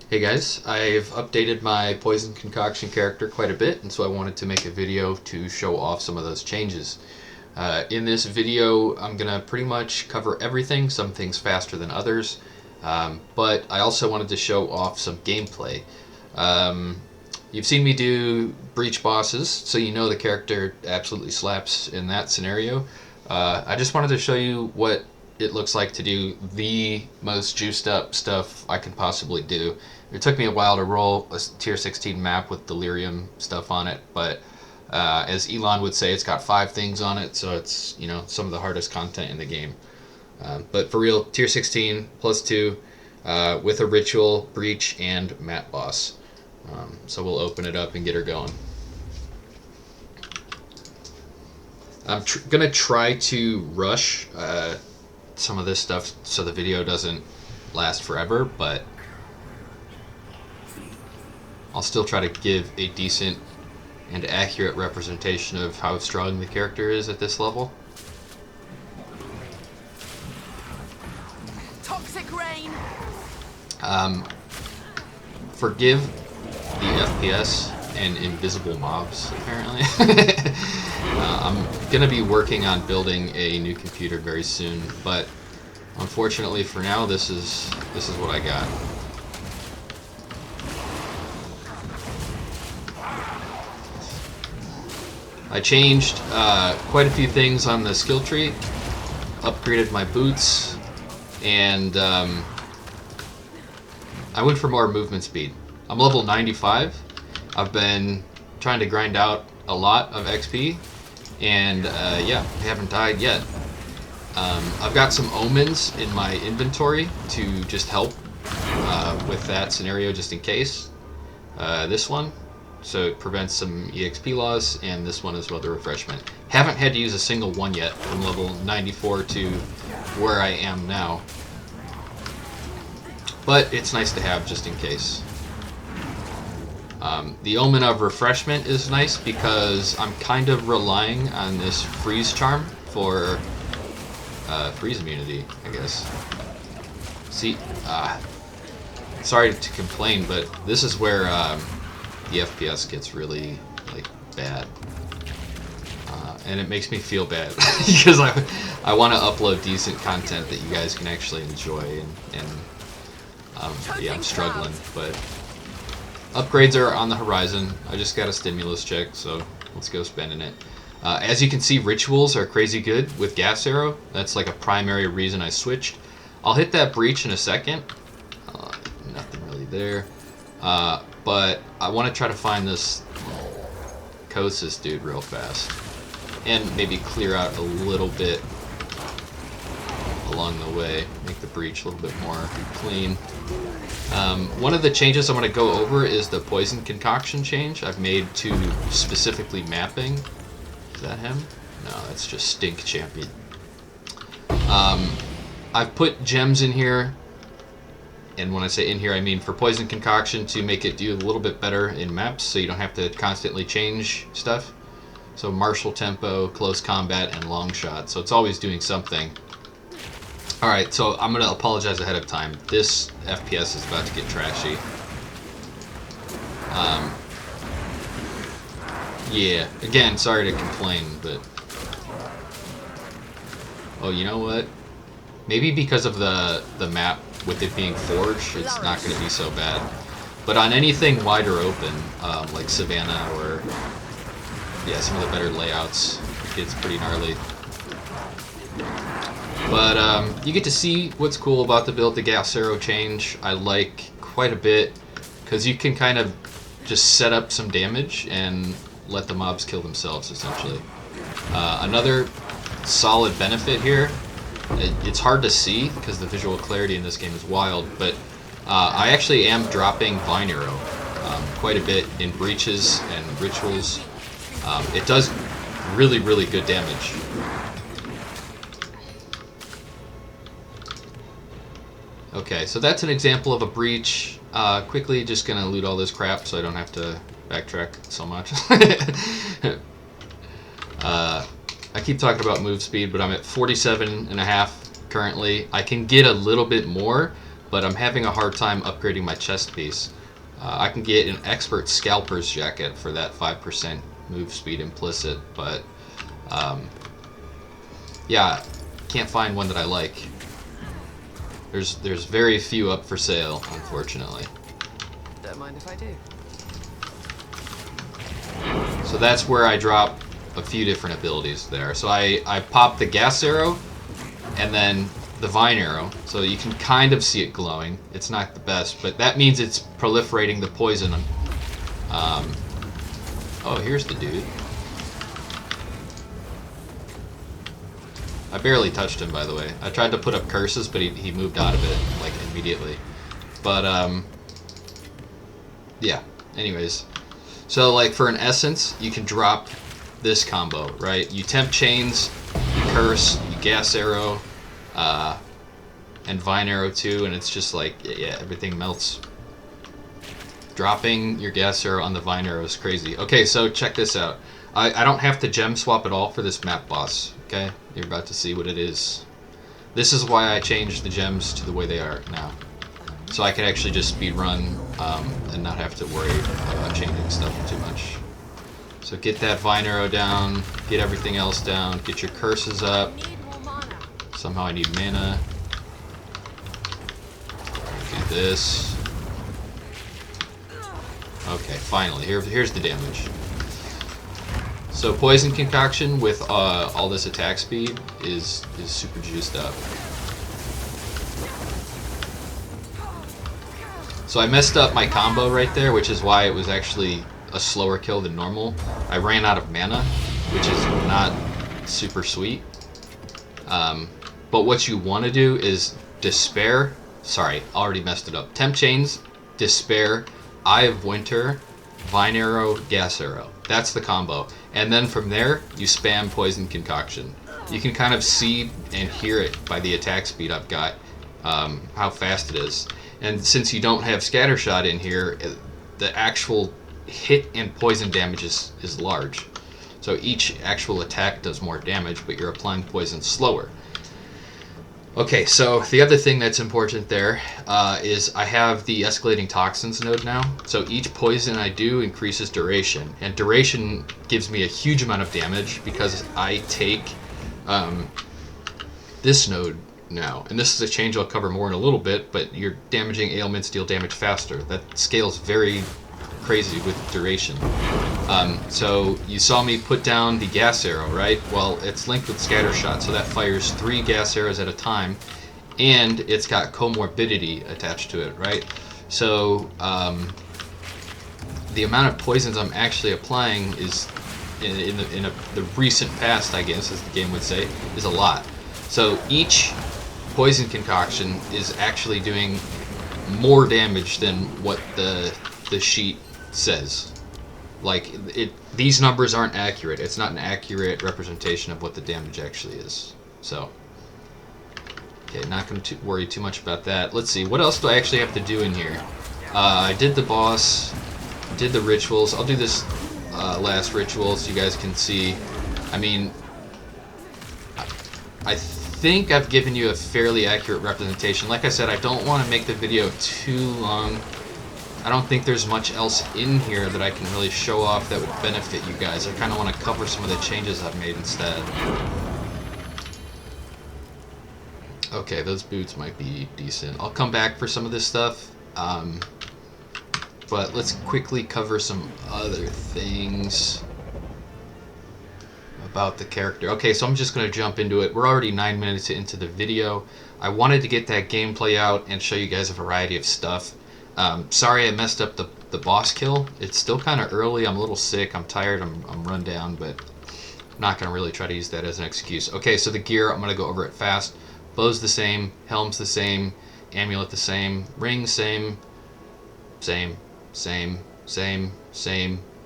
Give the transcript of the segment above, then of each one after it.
Hey guys, I've updated my Poison Concoction character quite a bit, and so I wanted to make a video to show off some of those changes. In this video, I'm going to pretty much cover everything, some things faster than others, but I also wanted to show off some gameplay. You've seen me do breach bosses, so you know the character absolutely slaps in that scenario. I just wanted to show you what it looks like to do the most juiced up stuff I can possibly do. It took me a while to roll a tier 16 map with delirium stuff on it, but as Elon would say, it's got 5 things on it, so it's, you know, some of the hardest content in the game. But for real, tier 16 plus 2 with a ritual, breach, and map boss. So we'll open it up and get her going. I'm gonna try to rush some of this stuff so the video doesn't last forever, but I'll still try to give a decent and accurate representation of how strong the character is at this level. Toxic rain. Forgive the FPS and invisible mobs, apparently. I'm gonna be working on building a new computer very soon, but unfortunately for now, this is what I got. I changed quite a few things on the skill tree, upgraded my boots, and I went for more movement speed. I'm level 95. I've been trying to grind out a lot of XP, and yeah, I haven't died yet. I've got some omens in my inventory to just help with that scenario, just in case. This one, so it prevents some EXP loss, and this one is weather refreshment. Haven't had to use a single one yet from level 94 to where I am now, but it's nice to have just in case. The Omen of Refreshment is nice because I'm kind of relying on this freeze charm for freeze immunity, I guess. See, sorry to complain, but this is where the FPS gets really, like, bad. And it makes me feel bad because I want to upload decent content that you guys can actually enjoy, and yeah, I'm struggling, but upgrades are on the horizon. I just got a stimulus check, so let's go spending it. As you can see, rituals are crazy good with Gas Arrow. That's like a primary reason I switched. I'll hit that breach in a second. Nothing really there. But I want to try to find this Kosis dude real fast. And maybe clear out a little bit along the way. Make the breach a little bit more clean. One of the changes I want to go over is the Poison Concoction change I've made to specifically mapping. Is that him? No, that's just Stink Champion. I've put gems in here, and when I say in here, I mean for Poison Concoction to make it do a little bit better in maps, so you don't have to constantly change stuff. So martial tempo, close combat, and long shot. So it's always doing something. Alright, so I'm going to apologize ahead of time. This FPS is about to get trashy. Yeah, again, sorry to complain, but... Oh, you know what? Maybe because of the map, with it being forged, it's not going to be so bad. But on anything wider open, like Savannah or... yeah, some of the better layouts, it's pretty gnarly. But you get to see what's cool about the build. The Gas Arrow change I like quite a bit, because you can kind of just set up some damage and let the mobs kill themselves, essentially. Another solid benefit here, it's hard to see because the visual clarity in this game is wild, but I actually am dropping Vine Arrow quite a bit in breaches and rituals. It does really, really good damage. Okay, so that's an example of a breach. Quickly just gonna loot all this crap so I don't have to backtrack so much. I keep talking about move speed, but I'm at 47.5 currently. I can get a little bit more, but I'm having a hard time upgrading my chest piece. I can get an expert scalper's jacket for that 5% move speed implicit, but yeah, can't find one that I like. There's very few up for sale, unfortunately. Don't mind if I do. So that's where I drop a few different abilities there. So I pop the gas arrow and then the vine arrow, so you can kind of see it glowing. It's not the best, but that means it's proliferating the poison. Oh, here's the dude. I barely touched him, by the way. I tried to put up curses, but he moved out of it, like, immediately. But, yeah. Anyways. So, like, for an essence, you can drop this combo, right? You temp chains, you curse, you gas arrow, and vine arrow too, and it's just like, yeah, everything melts. Dropping your gas arrow on the vine arrow is crazy. Okay, so check this out. I don't have to gem swap at all for this map boss, okay? You're about to see what it is. This is why I changed the gems to the way they are now. So I can actually just speed run and not have to worry about changing stuff too much. So get that vine arrow down, get everything else down, get your curses up. Somehow I need mana. Do this. Okay, finally, here's the damage. So poison concoction with all this attack speed is super juiced up. So I messed up my combo right there, which is why it was actually a slower kill than normal. I ran out of mana, which is not super sweet. But what you want to do is Despair. Sorry, already messed it up. Temp Chains, Despair, Eye of Winter, Vine Arrow, Gas Arrow. That's the combo. And then from there, you spam Poison Concoction. You can kind of see and hear it by the attack speed I've got, how fast it is. And since you don't have Scattershot in here, the actual hit and poison damage is large. So each actual attack does more damage, but you're applying poison slower. Okay, so the other thing that's important there is I have the Escalating Toxins node now. So each poison I do increases duration. And duration gives me a huge amount of damage because I take this node now. And this is a change I'll cover more in a little bit, but your damaging ailments deal damage faster. That scales very crazy with duration. So you saw me put down the gas arrow, right? Well, it's linked with Scattershot, so that fires 3 gas arrows at a time, and it's got comorbidity attached to it, right? So the amount of poisons I'm actually applying is, in the recent past, I guess, as the game would say, is a lot. So each poison concoction is actually doing more damage than what the sheet says. Like, these numbers aren't accurate. It's not an accurate representation of what the damage actually is. So, okay, not going to worry too much about that. Let's see, what else do I actually have to do in here? I did the boss, did the rituals. I'll do this last ritual so you guys can see. I mean, I think I've given you a fairly accurate representation. Like I said, I don't want to make the video too long. I don't think there's much else in here that I can really show off that would benefit you guys. I kind of want to cover some of the changes I've made instead. Okay, those boots might be decent. I'll come back for some of this stuff. But let's quickly cover some other things about the character. Okay, so I'm just going to jump into it. We're already 9 minutes into the video. I wanted to get that gameplay out and show you guys a variety of stuff. Sorry I messed up the boss kill. It's still kind of early. I'm a little sick. I'm tired. I'm run down, but I'm not going to really try to use that as an excuse. Okay, so the gear, I'm going to go over it fast. Bow's the same. Helm's the same. Amulet the same. Ring same. Same.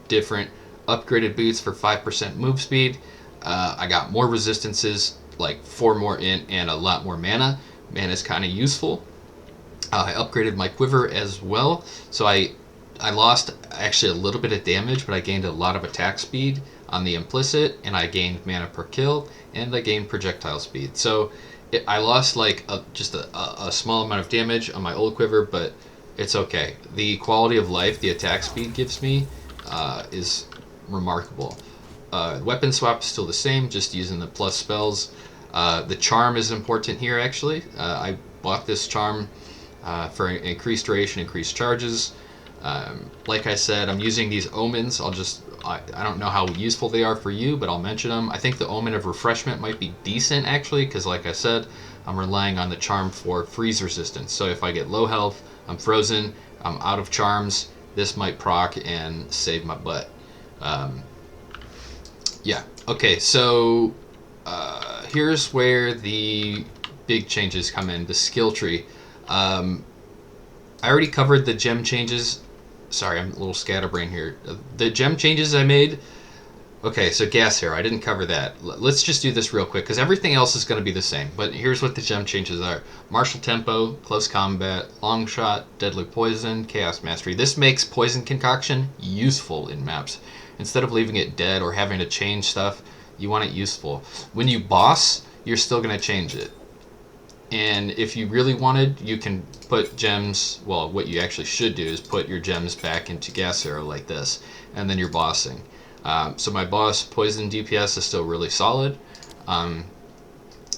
Different. Upgraded boots for 5% move speed. I got more resistances, like 4 more int and a lot more mana. Mana's kind of useful. I upgraded my quiver as well, so I lost actually a little bit of damage, but I gained a lot of attack speed on the implicit, and I gained mana per kill, and I gained projectile speed. So I lost like just a small amount of damage on my old quiver, but it's okay. The quality of life the attack speed gives me is remarkable. Weapon swap is still the same, just using the plus spells. The charm is important here, actually. I bought this charm for increased duration, increased charges. Like I said, I'm using these omens. I don't know how useful they are for you, but I'll mention them. I think the Omen of Refreshment might be decent, actually, because like I said, I'm relying on the charm for freeze resistance. So if I get low health, I'm frozen, I'm out of charms, this might proc and save my butt. Yeah, okay, so here's where the big changes come in, the skill tree. I already covered the gem changes. Sorry, I'm a little scatterbrain here. The gem changes I made. Okay, so gas arrow, I didn't cover that. Let's just do this real quick, because everything else is going to be the same. But here's what the gem changes are. Martial tempo, close combat, long shot, deadly poison, chaos mastery. This makes poison concoction useful in maps. Instead of leaving it dead or having to change stuff, you want it useful. When you boss, you're still going to change it. And if you really wanted, you can put gems, well, what you actually should do is put your gems back into gas arrow like this, and then you're bossing. So my boss poison DPS is still really solid.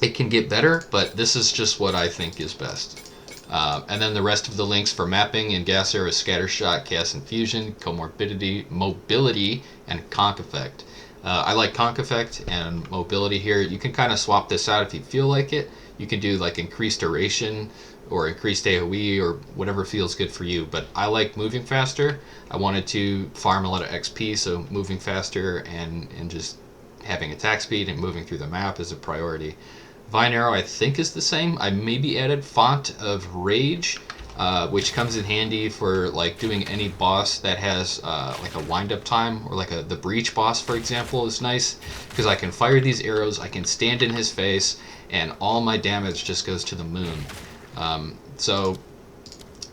It can get better, but this is just what I think is best. And then the rest of the links for mapping and gas arrow is scatter shot, chaos infusion, comorbidity, mobility, and conk effect. I like conk effect and mobility here. You can kind of swap this out if you feel like it. You can do like increased duration or increased AoE or whatever feels good for you. But I like moving faster. I wanted to farm a lot of XP, so moving faster and just having attack speed and moving through the map is a priority. Vine Arrow I think is the same. I maybe added Font of Rage, which comes in handy for like doing any boss that has like a wind-up time, or like the Breach boss, for example, is nice because I can fire these arrows, I can stand in his face, and all my damage just goes to the moon. So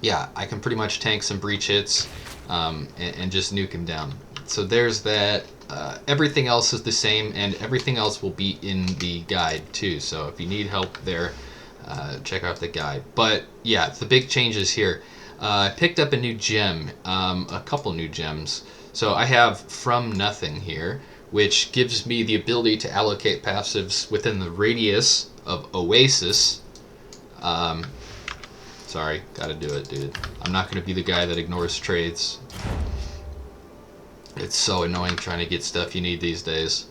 yeah, I can pretty much tank some Breach hits and just nuke him down. So there's that. Everything else is the same, and everything else will be in the guide too. So if you need help there, check out the guide. But yeah, the big changes here. I picked up a new gem, a couple new gems. So I have From Nothing here, which gives me the ability to allocate passives within the radius of Oasis. Sorry, gotta do it, dude. I'm not gonna be the guy that ignores trades. It's so annoying trying to get stuff you need these days.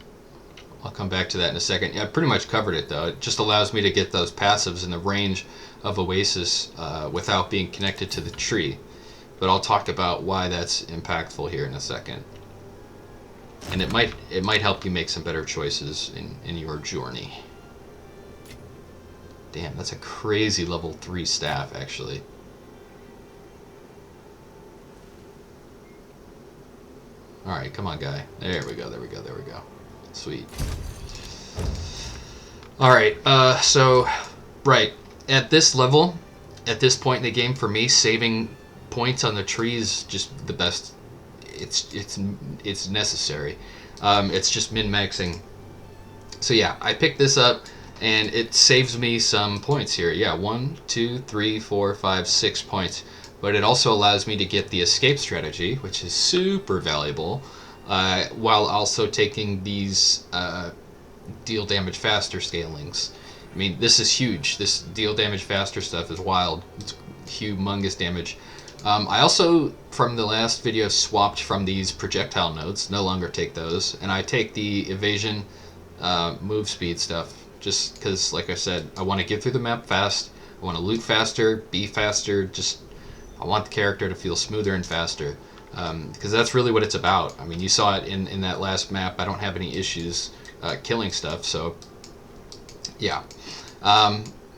I'll come back to that in a second. Yeah, I pretty much covered it though. It just allows me to get those passives in the range of Oasis without being connected to the tree. But I'll talk about why that's impactful here in a second. And it might help you make some better choices in your journey. Damn, that's a crazy level 3 staff actually. Alright, come on, guy. There we go, there we go, there we go. Sweet. Alright, so, right. At this level, at this point in the game, for me, saving points on the tree is just the best. It's necessary. It's just min-maxing. So yeah, I picked this up, and it saves me some points here. Yeah, 1, 2, 3, 4, 5, 6 points. But it also allows me to get the escape strategy, which is super valuable, while also taking these deal damage faster scalings. I mean, this is huge. This deal damage faster stuff is wild. It's humongous damage. I also, from the last video, swapped from these projectile nodes. No longer take those. And I take the evasion, move speed stuff, just because, like I said, I want to get through the map fast. I want to loot faster, be faster, just... I want the character to feel smoother and faster, because that's really what it's about. I mean, you saw it in that last map. I don't have any issues killing stuff, so yeah.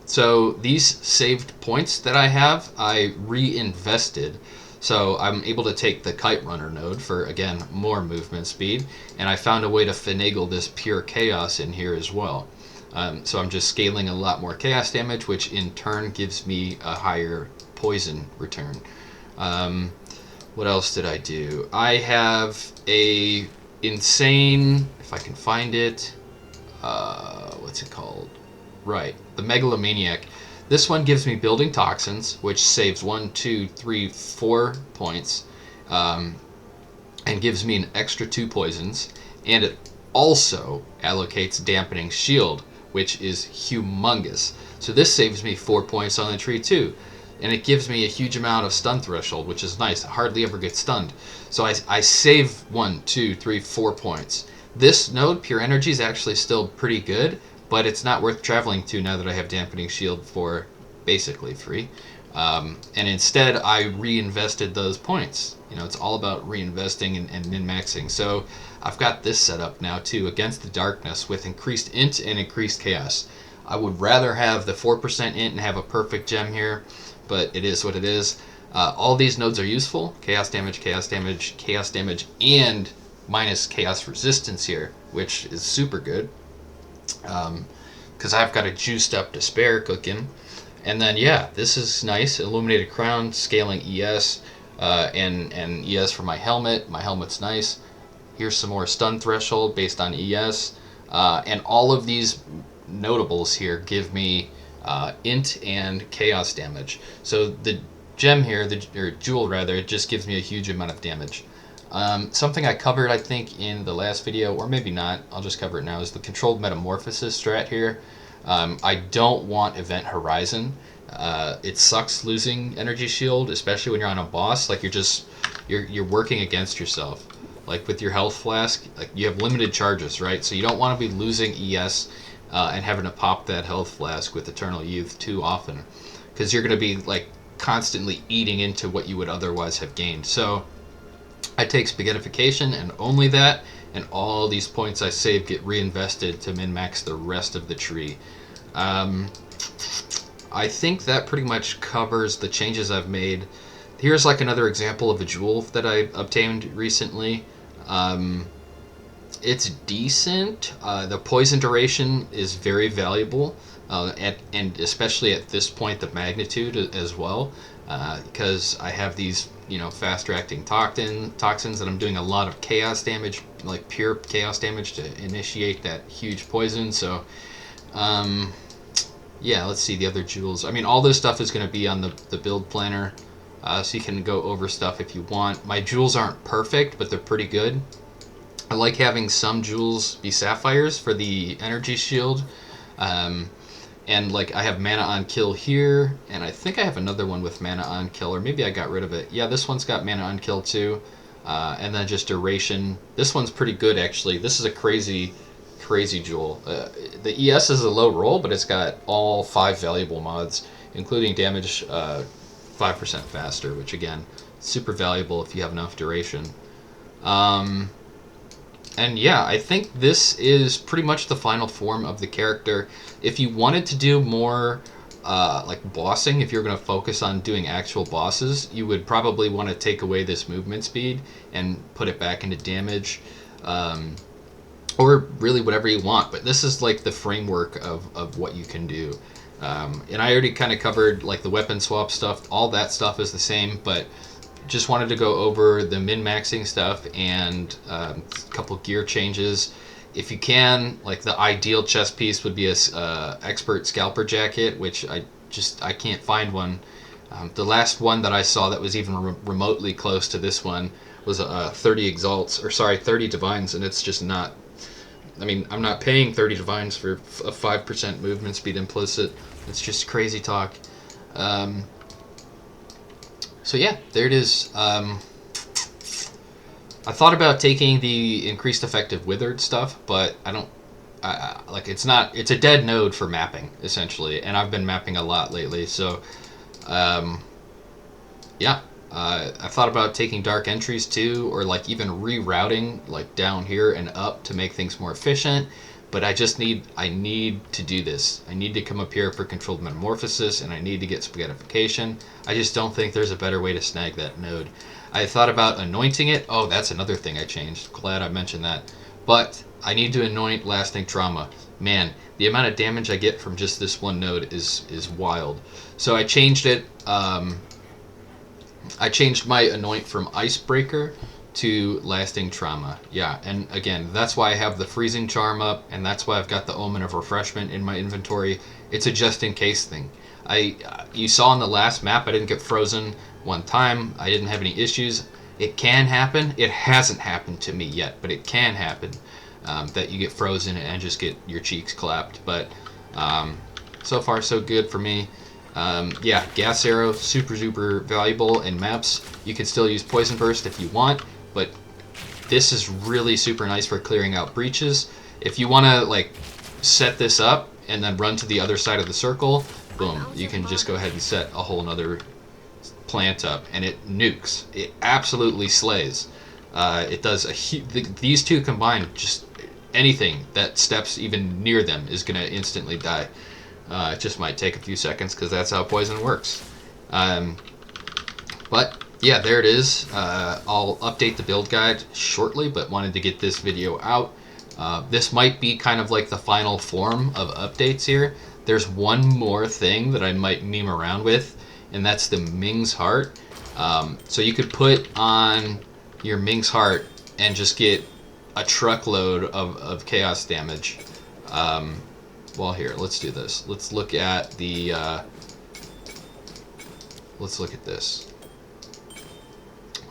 So these saved points that I have, I reinvested. So I'm able to take the Kite Runner node for, again, more movement speed, and I found a way to finagle this Pure Chaos in here as well. So I'm just scaling a lot more chaos damage, which in turn gives me a higher poison return. What else did I do? I have a insane, if I can find it, what's it called? Right, the Megalomaniac. This one gives me Building Toxins, which saves 1, 2, 3, 4 points, and gives me an extra 2 poisons. And it also allocates Dampening Shield, which is humongous. So this saves me 4 points on the tree too. And it gives me a huge amount of stun threshold, which is nice. I hardly ever get stunned. So I save 1, 2, 3, 4 points. This node, Pure Energy, is actually still pretty good, but it's not worth traveling to now that I have Dampening Shield for basically free. And instead, I reinvested those points. You know, it's all about reinvesting and min-maxing. So I've got this set up now too, Against the Darkness, with increased int and increased chaos. I would rather have the 4% int and have a perfect gem here, but it is what it is. All these nodes are useful. Chaos damage, chaos damage, chaos damage, and minus chaos resistance here, which is super good. Because I've got a juiced up Despair cooking. And then, yeah, this is nice. Illuminated Crown, scaling ES, and ES for my helmet. My helmet's nice. Here's some more stun threshold based on ES. And all of these notables here give me int and chaos damage. So the gem here, or jewel rather, it just gives me a huge amount of damage. Something I covered, I think, in the last video, or maybe not, I'll just cover it now, is the Controlled Metamorphosis strat here. I don't want Event Horizon. It sucks losing Energy Shield, especially when you're on a boss. Like you're working against yourself. Like with your health flask, like you have limited charges, right? So you don't want to be losing ES and having to pop that health flask with Eternal Youth too often, because you're going to be like constantly eating into what you would otherwise have gained. So I take Spaghettification and only that, and all these points I save get reinvested to min-max the rest of the tree. I think that pretty much covers the changes I've made. Here's like another example of a jewel that I obtained recently. It's decent. The poison duration is very valuable, and especially at this point the magnitude as well, because I have these, you know, faster acting toxins, and I'm doing a lot of chaos damage, like pure chaos damage, to initiate that huge poison. So yeah, let's see the other jewels. I mean, all this stuff is going to be on the build planner, so you can go over stuff if you want. My jewels aren't perfect, but they're pretty good. I like having some jewels be sapphires for the energy shield. And like I have mana on kill here, and I think I have another one with mana on kill, or maybe I got rid of it. Yeah, this one's got mana on kill too. And then just duration. This one's pretty good actually. This is a crazy jewel. The ES is a low roll, but it's got all 5 valuable mods, including damage 5% faster, which again, super valuable if you have enough duration. And yeah, I think this is pretty much the final form of the character. If you wanted to do more like bossing, if you're going to focus on doing actual bosses, you would probably want to take away this movement speed and put it back into damage, or really whatever you want. But this is like the framework of what you can do. And I already kind of covered like the weapon swap stuff. All that stuff is the same, but just wanted to go over the min-maxing stuff and a couple gear changes. If you can, like the ideal chest piece would be a expert scalper jacket, which I can't find one. The last one that I saw that was even remotely close to this one was 30 exalts, or sorry, 30 divines, and it's just not. I mean, I'm not paying 30 divines for a 5% movement speed implicit. It's just crazy talk. So yeah, there it is. I thought about taking the increased effective withered stuff, but I don't. Like it's not. It's a dead node for mapping essentially, and I've been mapping a lot lately. So, yeah, I thought about taking dark entries too, or like even rerouting like down here and up to make things more efficient. But I need to do this. I need to come up here for Controlled Metamorphosis, and I need to get Spaghettification. I just don't think there's a better way to snag that node. I thought about anointing it. Oh, that's another thing I changed. Glad I mentioned that. But I need to anoint Lasting Trauma. Man, the amount of damage I get from just this one node is wild. So I changed it. I changed my anoint from Icebreaker to lasting trauma. Yeah, and again, that's why I have the freezing charm up, and that's why I've got the Omen of Refreshment in my inventory. It's a just in case thing. You saw in the last map, I didn't get frozen one time. I didn't have any issues. It can happen. It hasn't happened to me yet, but it can happen that you get frozen and just get your cheeks clapped. But so far, so good for me. Yeah, gas arrow, super valuable in maps. You can still use poison burst if you want, but this is really super nice for clearing out breaches. If you want to like set this up and then run to the other side of the circle, boom, you can just go ahead and set a whole nother plant up, and it nukes. It absolutely slays. It does these two combined, just anything that steps even near them is gonna instantly die. It just might take a few seconds because that's how poison works. But yeah, there it is. I'll update the build guide shortly, but wanted to get this video out. This might be kind of like the final form of updates here. There's one more thing that I might meme around with, and that's the Ming's Heart. So you could put on your Ming's Heart and just get a truckload of chaos damage. Well, here, let's do this. Let's look at the... let's look at this.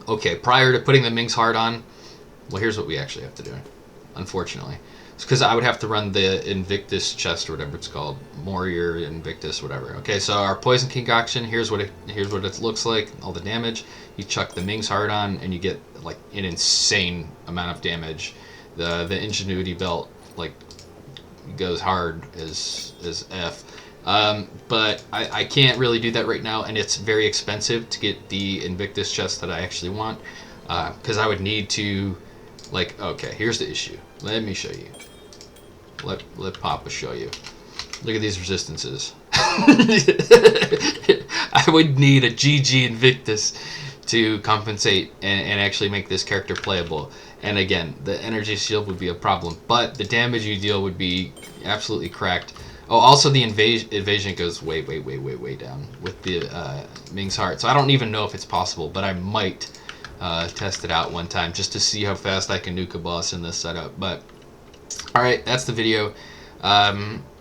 Okay, prior to putting the Ming's Heart on, well, here's what we actually have to do, unfortunately. It's because I would have to run the Invictus chest or whatever it's called. Warrior, Invictus, whatever. Okay, so our Poison Concoction, here's what it looks like, all the damage. You chuck the Ming's Heart on, and you get, like, an insane amount of damage. The Ingenuity Belt, like, goes hard as F. But I can't really do that right now, and it's very expensive to get the Invictus chest that I actually want, because I would need to, like, okay, here's the issue. Let me show you. Let Papa show you. Look at these resistances. I would need a GG Invictus to compensate and actually make this character playable. And again, the energy shield would be a problem, but the damage you deal would be absolutely cracked. Oh, also the evasion goes way down with the Ming's Heart. So I don't even know if it's possible, but I might test it out one time just to see how fast I can nuke a boss in this setup. But alright, that's the video.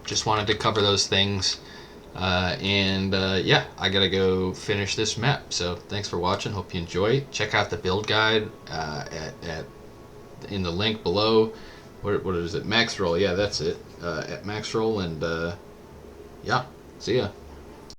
Just wanted to cover those things. Yeah, I gotta go finish this map. So thanks for watching. Hope you enjoy. Check out the build guide in the link below. What is it? Max Roll. Yeah, that's it. At Max Roll. And yeah, see ya.